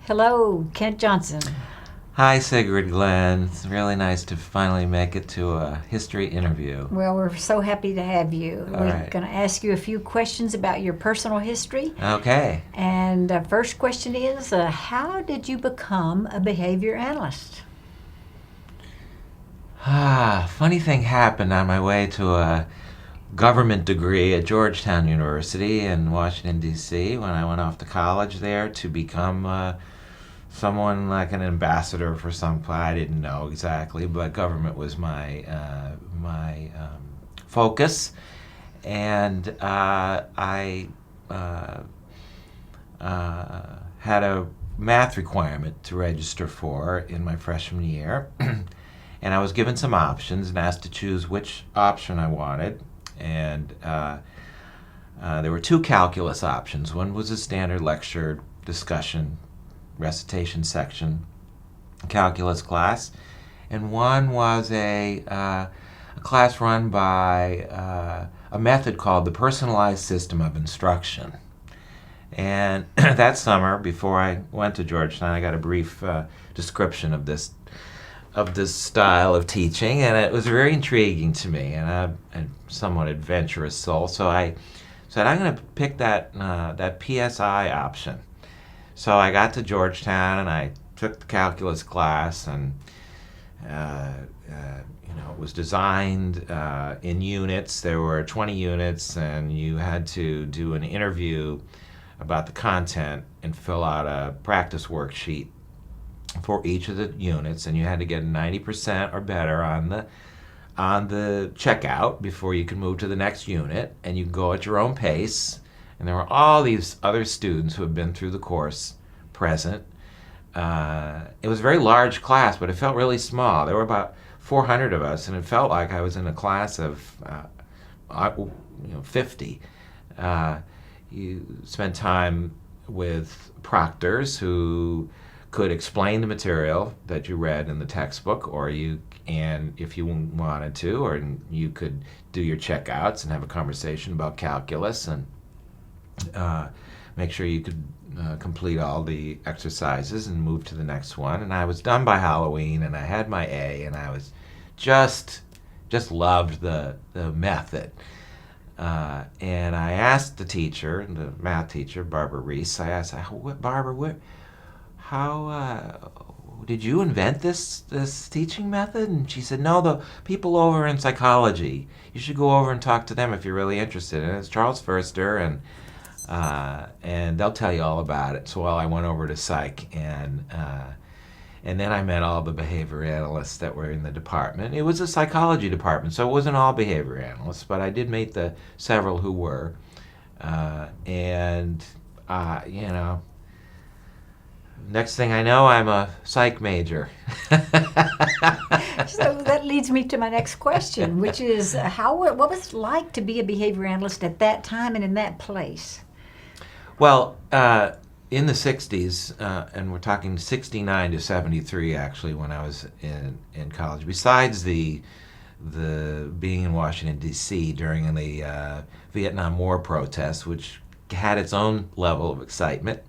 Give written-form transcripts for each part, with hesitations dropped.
Hello, Kent Johnson. Hi, Sigrid Glenn. It's really nice to finally make it to a history interview. Well, we're so happy to have you. All We're right. going to ask you a few questions about your personal history. Okay. And the first question is how did you become a behavior analyst? Funny thing happened on my way to a government degree at Georgetown University in Washington, D.C., when I went off to college there to become someone like an ambassador for some. I didn't know exactly, but government was my focus. And I had a math requirement to register for in my freshman year. And I was given some options and asked to choose which option I wanted. And there were two calculus options. One was a standard lecture discussion recitation section calculus class, and one was a class run by a method called the personalized system of instruction. And that summer, before I went to Georgetown, I got a brief description of this style of teaching, and it was very intriguing to me. And I'm a somewhat adventurous soul, so I said I'm going to pick that PSI option. So I got to Georgetown and I took the calculus class, and it was designed in units. There were 20 units, and you had to do an interview about the content and fill out a practice worksheet for each of the units, and you had to get 90% or better on the checkout before you could move to the next unit, and you go at your own pace. And there were all these other students who had been through the course present. It was a very large class, but it felt really small. There were about 400 of us, and it felt like I was in a class of 50. You spent time with proctors who could explain the material that you read in the textbook, and if you wanted to, or you could do your checkouts and have a conversation about calculus, and make sure you could complete all the exercises and move to the next one. And I was done by Halloween, and I had my A, and I was just loved the method. And I asked the teacher, the math teacher, Barbara Reese, I asked, Barbara, how did you invent this teaching method? And she said, no, the people over in psychology, you should go over and talk to them if you're really interested. And it's Charles Furster, and they'll tell you all about it. So I went over to psych, and then I met all the behavior analysts that were in the department. It was a psychology department, so it wasn't all behavior analysts, but I did meet the several who were. And next thing I know, I'm a psych major. So that leads me to my next question, which is what was it like to be a behavior analyst at that time and in that place? Well, in the 60s, and we're talking 69 to 73 actually, when I was in college, besides the being in Washington, D.C. during the Vietnam War protests, which had its own level of excitement,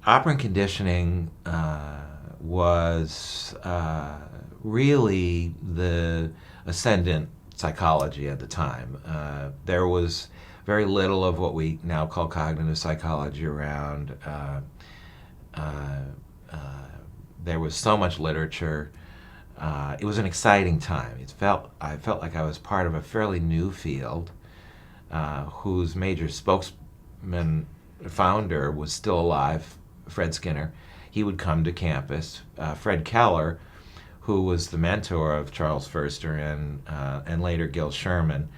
operant conditioning was really the ascendant psychology at the time. There was very little of what we now call cognitive psychology around. There was so much literature. It was an exciting time. I felt like I was part of a fairly new field, whose major spokesman, founder, was still alive, Fred Skinner. He would come to campus. Fred Keller, who was the mentor of Charles Furster and later Gil Sherman,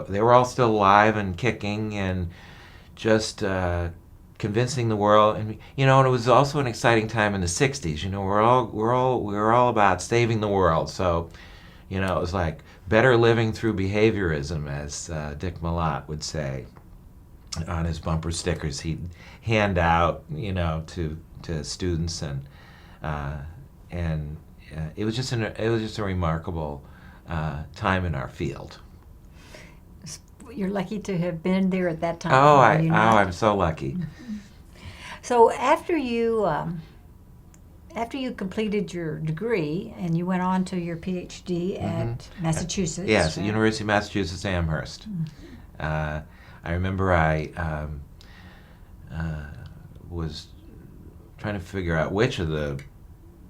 they were all still alive and kicking and just convincing the world. And and it was also an exciting time in the 60s. We were all about saving the world. So it was like better living through behaviorism, as Dick Malott would say on his bumper stickers he'd hand out to students, and it was just a remarkable time in our field. you're lucky to have been there at that time. Oh, are you not? I'm so lucky. So after you completed your degree and you went on to your PhD at Massachusetts. Yes, at right? University of Massachusetts Amherst. I remember I was trying to figure out which of the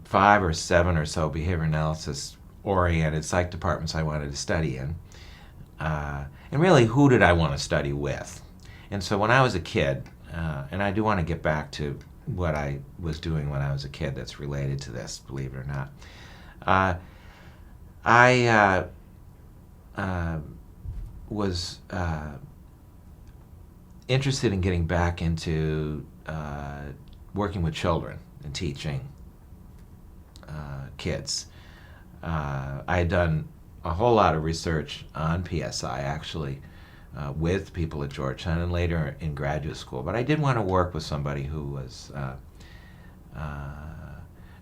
5 or 7 or so behavior analysis oriented psych departments I wanted to study in. And really, who did I want to study with? And so when I was a kid, and I do want to get back to what I was doing when I was a kid that's related to this, believe it or not. I was interested in getting back into working with children and teaching kids. I had done a whole lot of research on PSI, actually, with people at Georgetown and later in graduate school. But I did want to work with somebody who was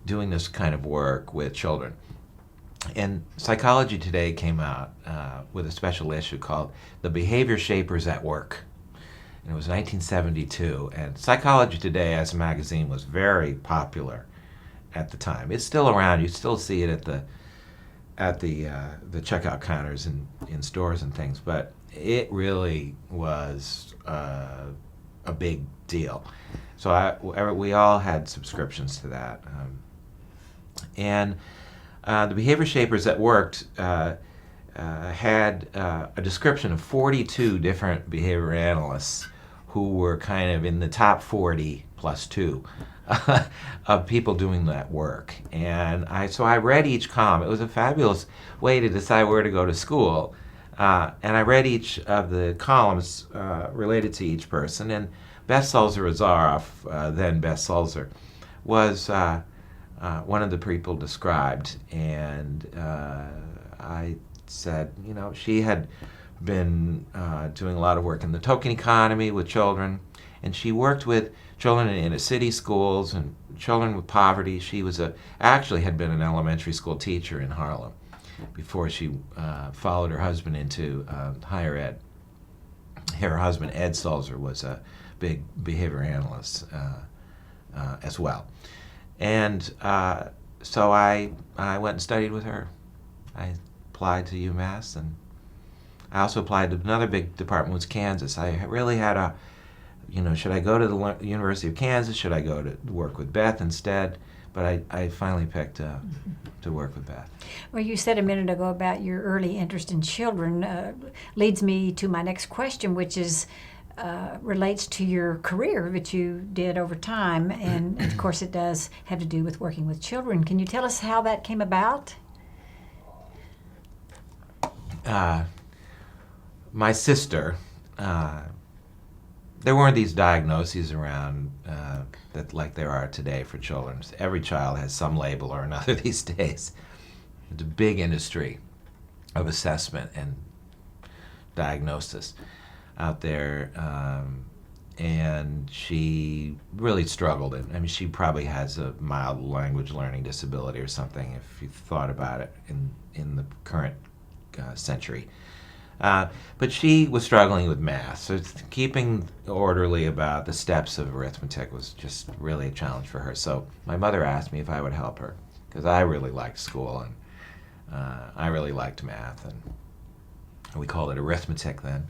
doing this kind of work with children. And Psychology Today came out with a special issue called The Behavior Shapers at Work. And it was 1972. And Psychology Today as a magazine was very popular at the time. It's still around. You still see it at the checkout counters in stores and things. But it really was a big deal. So we all had subscriptions to that. And the Behavior Shapers that worked had a description of 42 different behavior analysts who were kind of in the top 40 plus 2 of people doing that work. And so I read each column. It was a fabulous way to decide where to go to school. And I read each of the columns related to each person. And Beth Sulzer-Azaroff, then Beth Sulzer, was one of the people described. And I said, she had been doing a lot of work in the token economy with children. And she worked with children in inner city schools and children with poverty. She was actually had been an elementary school teacher in Harlem before she followed her husband into higher ed. Her husband, Ed Sulzer, was a big behavior analyst as well. And so I went and studied with her. I applied to UMass, and I also applied to another big department, was Kansas. I really had should I go to the University of Kansas? Should I go to work with Beth instead? But I finally picked to work with Beth. Well, you said a minute ago about your early interest in children. Leads me to my next question, which is relates to your career that you did over time. And of course, it does have to do with working with children. Can you tell us how that came about? My sister, there weren't these diagnoses around that like there are today for children. Every child has some label or another these days. It's a big industry of assessment and diagnosis out there, and she really struggled. She probably has a mild language learning disability or something if you thought about it in the current century. But she was struggling with math, so keeping orderly about the steps of arithmetic was just really a challenge for her. So my mother asked me if I would help her, because I really liked school, and I really liked math, and we called it arithmetic then.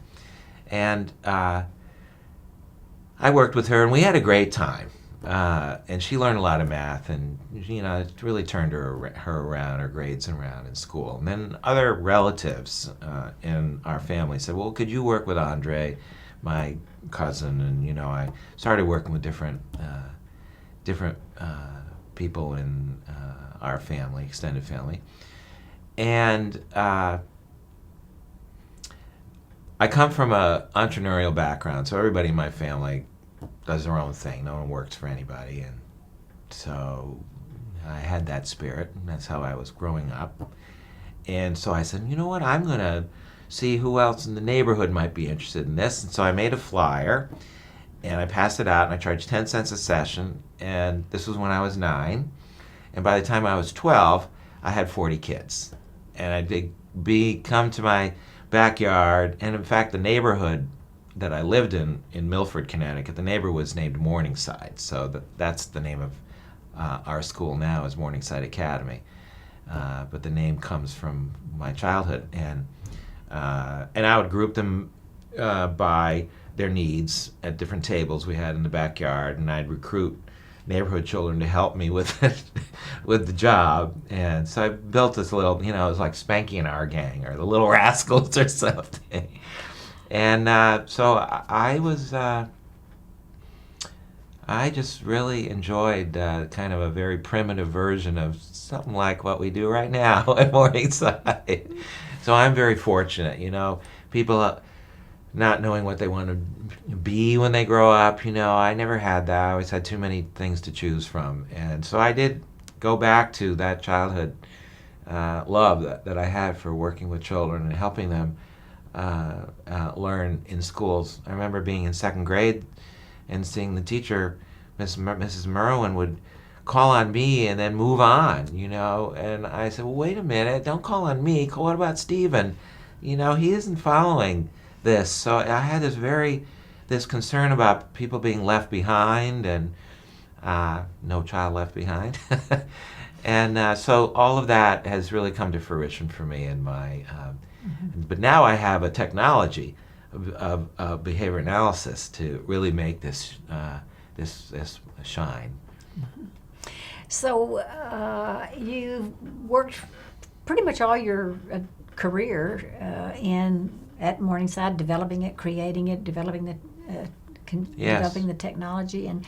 And I worked with her, and we had a great time. And she learned a lot of math, and it really turned her around, her grades around in school. And then other relatives in our family said, "Well, could you work with Andre, my cousin?" And I started working with different people in our family, extended family, and I come from an entrepreneurial background, so everybody in my family does their own thing. No one works for anybody, and so I had that spirit, and that's how I was growing up. And so I said, you know what, I'm going to see who else in the neighborhood might be interested in this. And so I made a flyer, and I passed it out, and I charged 10 cents a session, and this was when I was 9. And by the time I was 12, I had 40 kids. And I'd come to backyard. And in fact, the neighborhood that I lived in Milford, Connecticut, the neighborhood was named Morningside. So that's the name of our school now is Morningside Academy. But the name comes from my childhood. And I would group them by their needs at different tables we had in the backyard, and I'd recruit neighborhood children to help me with it, with the job. And so I built this little, it was like Spanky and Our Gang or the Little Rascals or something. And so I just really enjoyed kind of a very primitive version of something like what we do right now at Morningside. So I'm very fortunate, people not knowing what they want to be when they grow up. I never had that. I always had too many things to choose from. And so I did go back to that childhood love that I had for working with children and helping them learn in schools. I remember being in second grade and seeing the teacher, Mrs. Merwin, would call on me and then move on, And I said, well, wait a minute, don't call on me. What about Stephen? He isn't following this. So I had this concern about people being left behind, and no child left behind. And so all of that has really come to fruition for me in my, but now I have a technology of behavior analysis to really make this shine. So you worked pretty much all your career at Morningside, developing it, creating it, developing the technology. And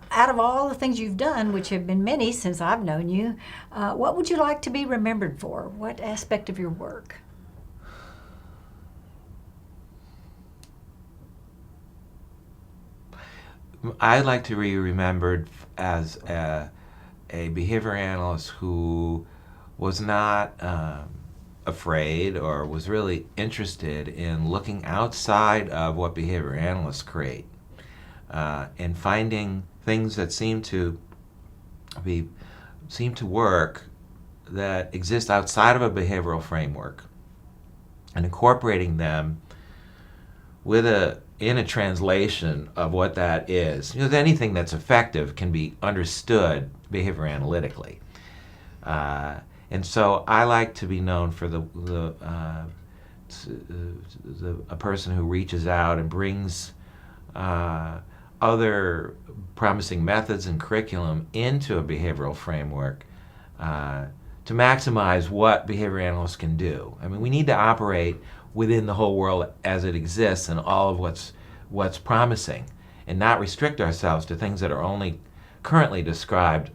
out of all the things you've done, which have been many since I've known you, what would you like to be remembered for? What aspect of your work? I'd like to be remembered as a behavior analyst who was not afraid or was really interested in looking outside of what behavior analysts create and finding things that seem to work that exist outside of a behavioral framework and incorporating them in a translation of what that is. Anything that's effective can be understood behavior analytically. And so I like to be known for a person who reaches out and brings other promising methods and curriculum into a behavioral framework to maximize what behavior analysts can do. I mean, we need to operate within the whole world as it exists and all of what's promising, and not restrict ourselves to things that are only currently described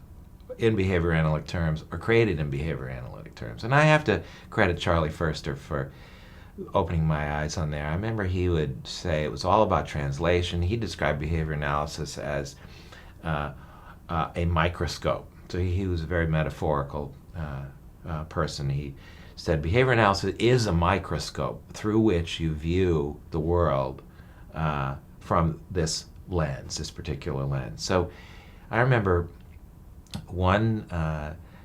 in behavior analytic terms or created in behavior analytic terms. And I have to credit Charlie Furster for opening my eyes on there. I remember he would say it was all about translation. He described behavior analysis as a microscope. So he was a very metaphorical person. He said behavior analysis is a microscope through which you view the world from this particular lens. So I remember one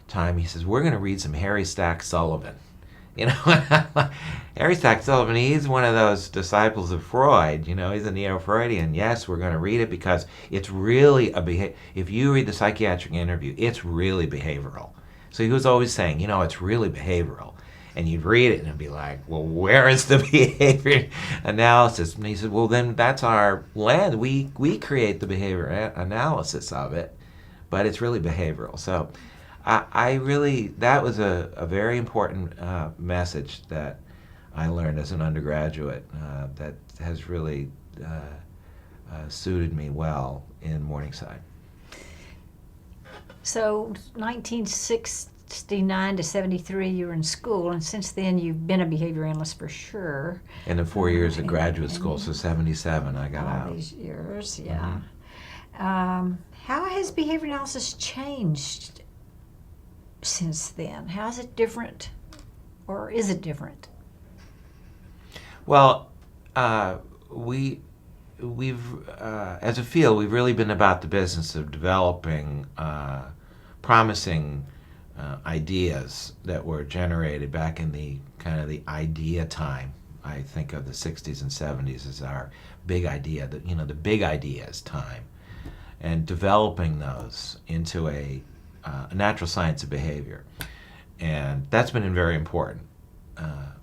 time he says, we're going to read some Harry Stack Sullivan. Harry Stack Sullivan, he's one of those disciples of Freud. He's a neo-Freudian. Yes, we're going to read it because it's really if you read the psychiatric interview, it's really behavioral. So he was always saying, it's really behavioral. And you'd read it and it'd be like, well, where is the behavior analysis? And he said, well, then that's our lens. We create the behavior analysis of it, but it's really behavioral. So that was a very important message that I learned as an undergraduate that has really suited me well in Morningside. So 1969 to 73, you were in school, and since then you've been a behavior analyst for sure. And then 4 years at graduate school, so 77 I got out. All these years, yeah. Mm-hmm. How has behavior analysis changed since then? How is it different, or is it different? Well, we've as a field, we've really been about the business of developing promising ideas that were generated back in the kind of the idea time I think of the 60s and 70s as our big idea, the big ideas time, and developing those into a natural science of behavior. And that's been a very important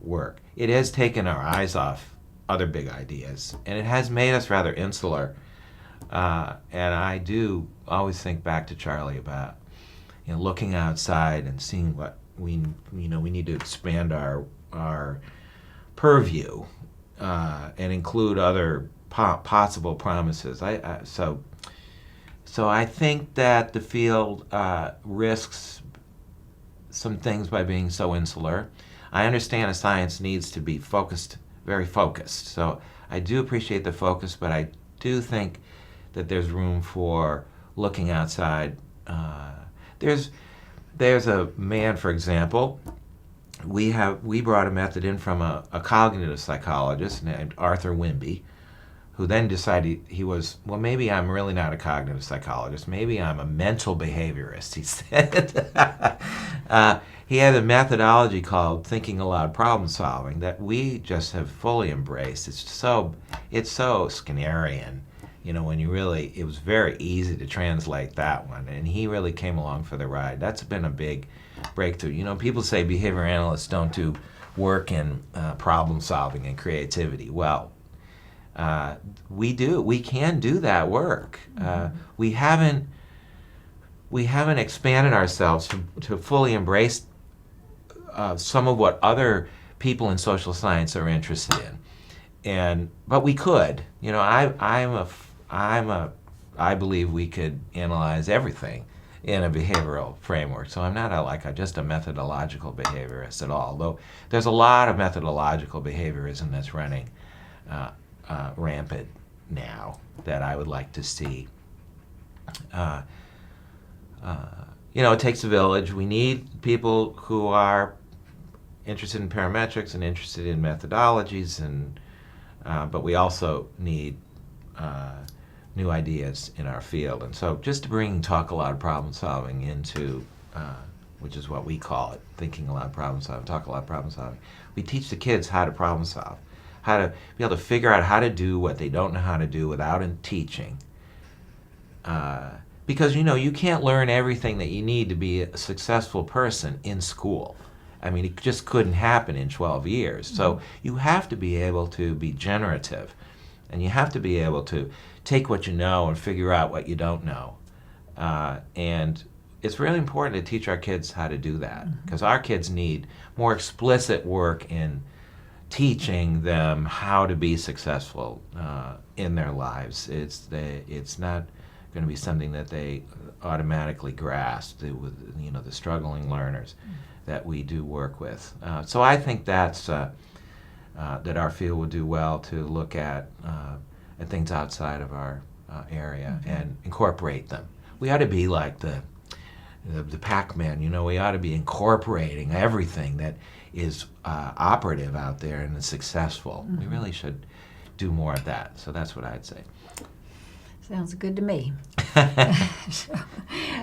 work. It has taken our eyes off other big ideas, and it has made us rather insular. And I do always think back to Charlie about looking outside and seeing what we need to expand our purview and include other possible promises. So I think that the field risks some things by being so insular. I understand a science needs to be focused, very focused. So I do appreciate the focus, but I do think that there's room for looking outside. There's a man, for example. We brought a method in from a cognitive psychologist named Arthur Wimby, who then decided maybe I'm really not a cognitive psychologist. Maybe I'm a mental behaviorist, he said. He had a methodology called thinking aloud problem solving that we just have fully embraced. It's so Skinnerian. It was very easy to translate that one, and he really came along for the ride. That's been a big breakthrough. People say behavior analysts don't do work in problem solving and creativity. Well, we do. We can do that work. We haven't expanded ourselves to fully embrace some of what other people in social science are interested in, but we could. I believe we could analyze everything in a behavioral framework. So I'm not just a methodological behaviorist at all, though there's a lot of methodological behaviorism that's running rampant now that I would like to see. It takes a village. We need people who are interested in parametrics and interested in methodologies, but we also need new ideas in our field. And so just to bring talk aloud problem solving into, which is what we call it, thinking aloud problem solving, talk aloud problem solving, we teach the kids how to problem solve, how to be able to figure out how to do what they don't know how to do without teaching. Because you can't learn everything that you need to be a successful person in school. I mean, it just couldn't happen in 12 years. So you have to be able to be generative, and you have to be able to take what you know and figure out what you don't know. And it's really important to teach our kids how to do that, because our kids need more explicit work in teaching them how to be successful in their lives. It's not going to be something that they automatically grasp with the struggling learners that we do work with. So I think that's that our field would do well to look at things outside of our area and incorporate them. We ought to be like the Pac-Man. We ought to be incorporating everything that is operative out there and is successful. We really should do more of that. So that's what I'd say. Sounds good to me. So,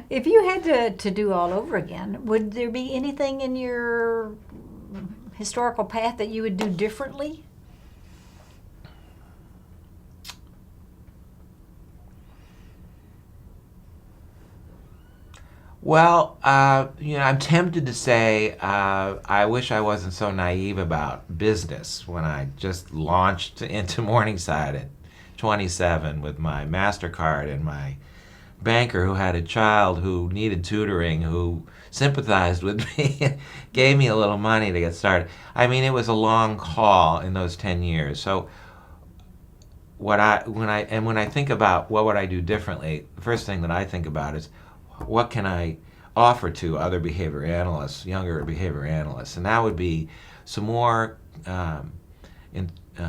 if you had to do all over again, would there be anything in your historical path that you would do differently? Well, I'm tempted to say I wish I wasn't so naive about business when I just launched into Morningside at 27 with my MasterCard and my banker who had a child who needed tutoring, who sympathized with me and gave me a little money to get started. I mean, it was a long haul in those 10 years. So when I think about what would I do differently, the first thing that I think about is what can I offer to other behavior analysts, younger behavior analysts, and that would be some more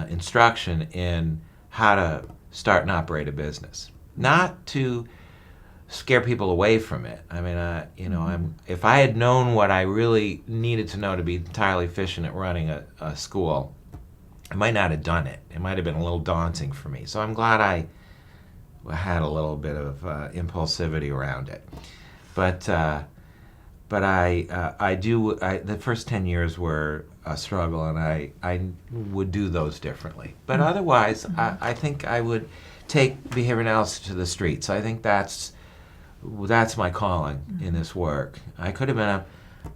instruction in how to start and operate a business, not to scare people away from it. I mean, if I had known what I really needed to know to be entirely efficient at running a school, I might not have done it. It might have been a little daunting for me. So I'm glad I had a little bit of impulsivity around it. But the first 10 years were a struggle, and I would do those differently. But otherwise, I think I would take behavior analysis to the streets. I think that's my calling in this work. I could have been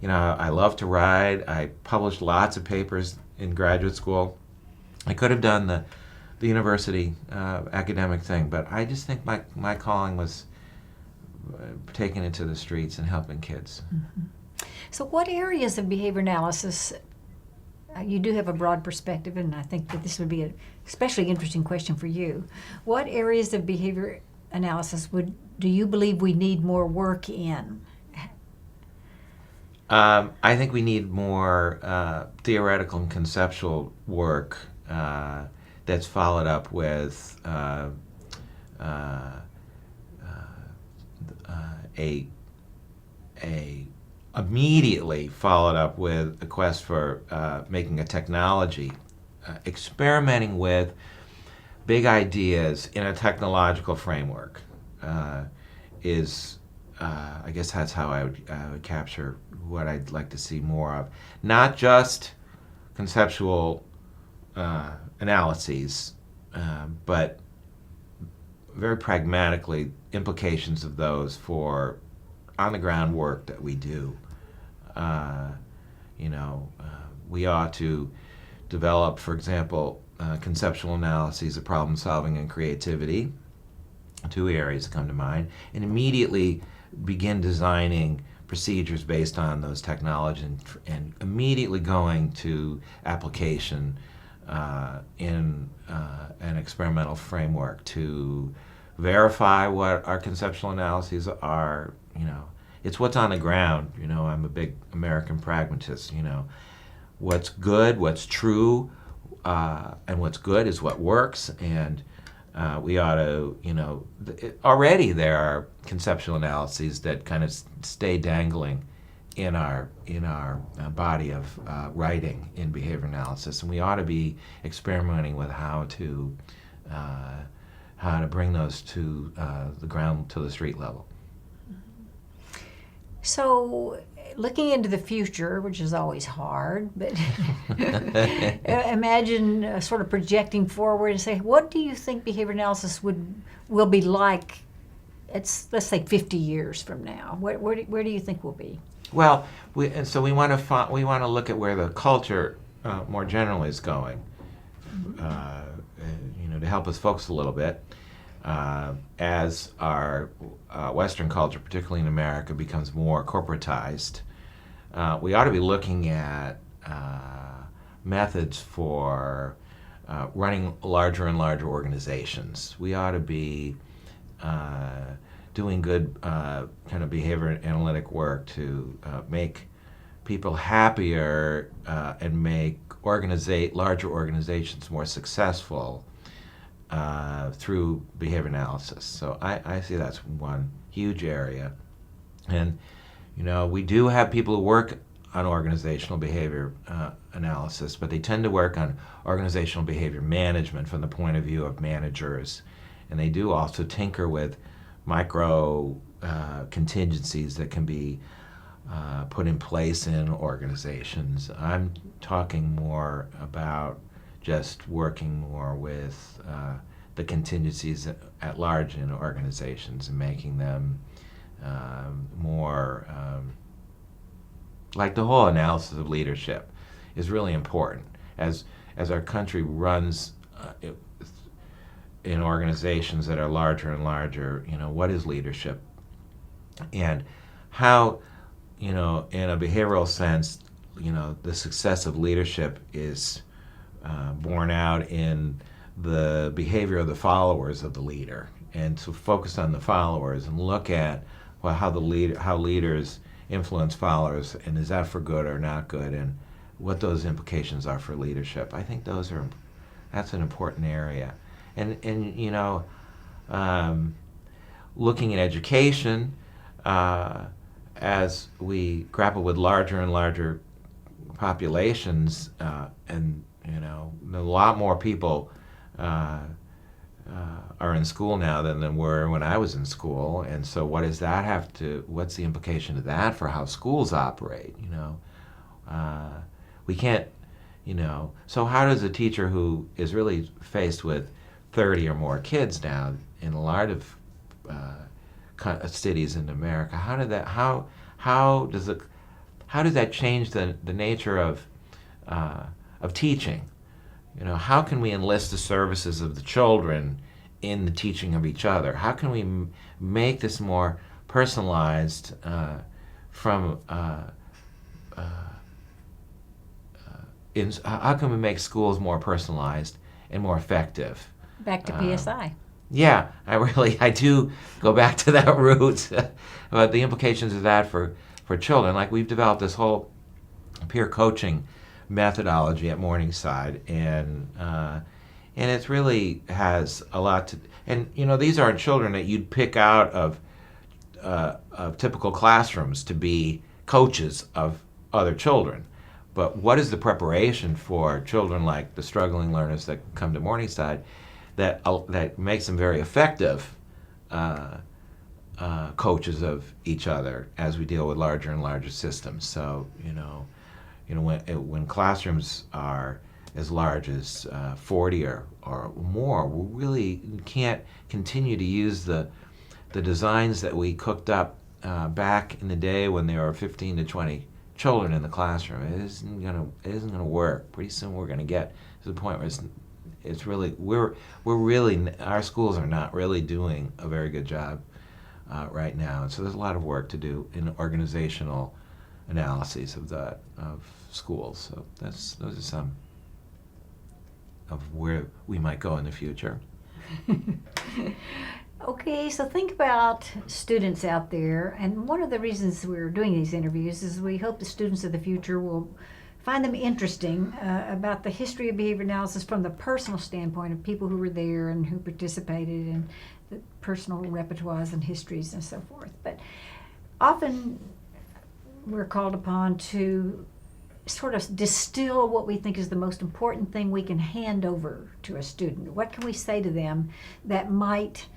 I love to write. I published lots of papers in graduate school. I could have done the university academic thing, but I just think my calling was taking it to the streets and helping kids. So what areas of behavior analysis, you do have a broad perspective, and I think that this would be an especially interesting question for you. What areas of behavior analysis do you believe we need more work in? I think we need more theoretical and conceptual work that's followed up with immediately followed up with a quest for making a technology, experimenting with big ideas in a technological framework is, I guess that's how I would capture what I'd like to see more of. Not just conceptual analyses, but very pragmatically implications of those for on-the-ground work that we do. We ought to develop, for example, conceptual analyses of problem solving and creativity, two areas that come to mind, and immediately begin designing procedures based on those technologies and immediately going to application in an experimental framework to verify what our conceptual analyses are. It's what's on the ground. I'm a big American pragmatist. What's good, what's true, and what's good is what works. And we ought to, already there are conceptual analyses that kind of stay dangling in our body of writing in behavior analysis, and we ought to be experimenting with how to bring those to the ground, to the street level. So, looking into the future, which is always hard, but imagine sort of projecting forward and say, what do you think behavior analysis will be like? Let's say 50 years from now. Where do you think we'll be? Well, we want to look at where the culture more generally is going, to help us focus a little bit. As our Western culture, particularly in America, becomes more corporatized, we ought to be looking at methods for running larger and larger organizations. We ought to be doing good kind of behavior analytic work to make people happier and make larger organizations more successful through behavior analysis. So I see that's one huge area. And, we do have people who work on organizational behavior analysis, but they tend to work on organizational behavior management from the point of view of managers. And they do also tinker with micro contingencies that can be put in place in organizations. I'm talking more about just working more with the contingencies at large in organizations and making them more like the whole analysis of leadership is really important as our country runs in organizations that are larger and larger. What is leadership, and how, in a behavioral sense, the success of leadership is borne out in the behavior of the followers of the leader, and to focus on the followers and look at how leaders influence followers, and is that for good or not good, and what those implications are for leadership. I think that's an important area, and looking at education as we grapple with larger and larger populations, and a lot more people are in school now than were when I was in school, and so what's the implication of that for how schools operate? We can't So how does a teacher who is really faced with 30 or more kids now in a lot of cities in America, how does that change the nature of teaching? How can we enlist the services of the children in the teaching of each other? How can we make this more personalized from how can we make schools more personalized and more effective? Back to PSI. Yeah, I do go back to that root, but the implications of that for children, like we've developed this whole peer coaching methodology at Morningside, and it really has a lot to. And these aren't children that you'd pick out of typical classrooms to be coaches of other children. But what is the preparation for children like the struggling learners that come to Morningside that makes them very effective coaches of each other as we deal with larger and larger systems? So when classrooms are as large as 40 or more, we really can't continue to use the designs that we cooked up back in the day when there were 15 to 20 children in the classroom. It isn't gonna work. Pretty soon we're gonna get to the point where it's really we're really, our schools are not really doing a very good job right now. And so there's a lot of work to do in organizational analyses of schools. So those are some of where we might go in the future. Okay, so think about students out there, and one of the reasons we're doing these interviews is we hope the students of the future will find them interesting about the history of behavior analysis from the personal standpoint of people who were there and who participated in the personal repertoires and histories and so forth. But often we're called upon to sort of distill what we think is the most important thing we can hand over to a student. What can we say to them that might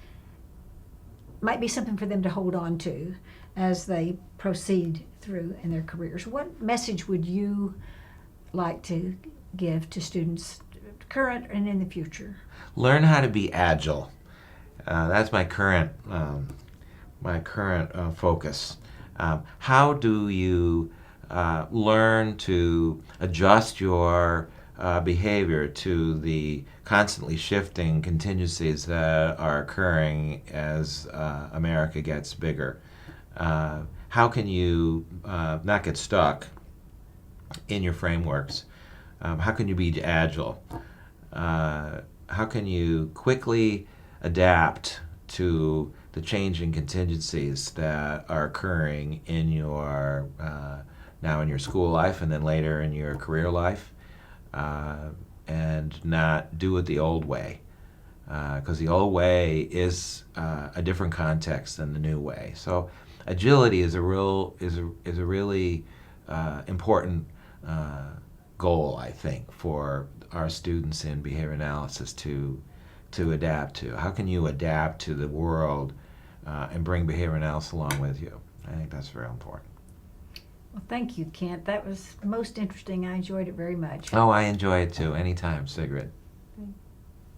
be something for them to hold on to as they proceed through in their careers? What message would you like to give to students current and in the future? Learn how to be agile. That's my current focus. How do you learn to adjust your behavior to the constantly shifting contingencies that are occurring as America gets bigger? How can you not get stuck in your frameworks? How can you be agile? How can you quickly adapt to the changing contingencies that are occurring in your now in your school life and then later in your career life, and not do it the old way, because the old way is a different context than the new way. So agility is a really important goal, I think, for our students in behavior analysis to adapt to. How can you adapt to the world and bring behavior analysis along with you? I think that's very important. Well, thank you, Kent. That was most interesting. I enjoyed it very much. Oh, I enjoy it too. Anytime, Sigrid.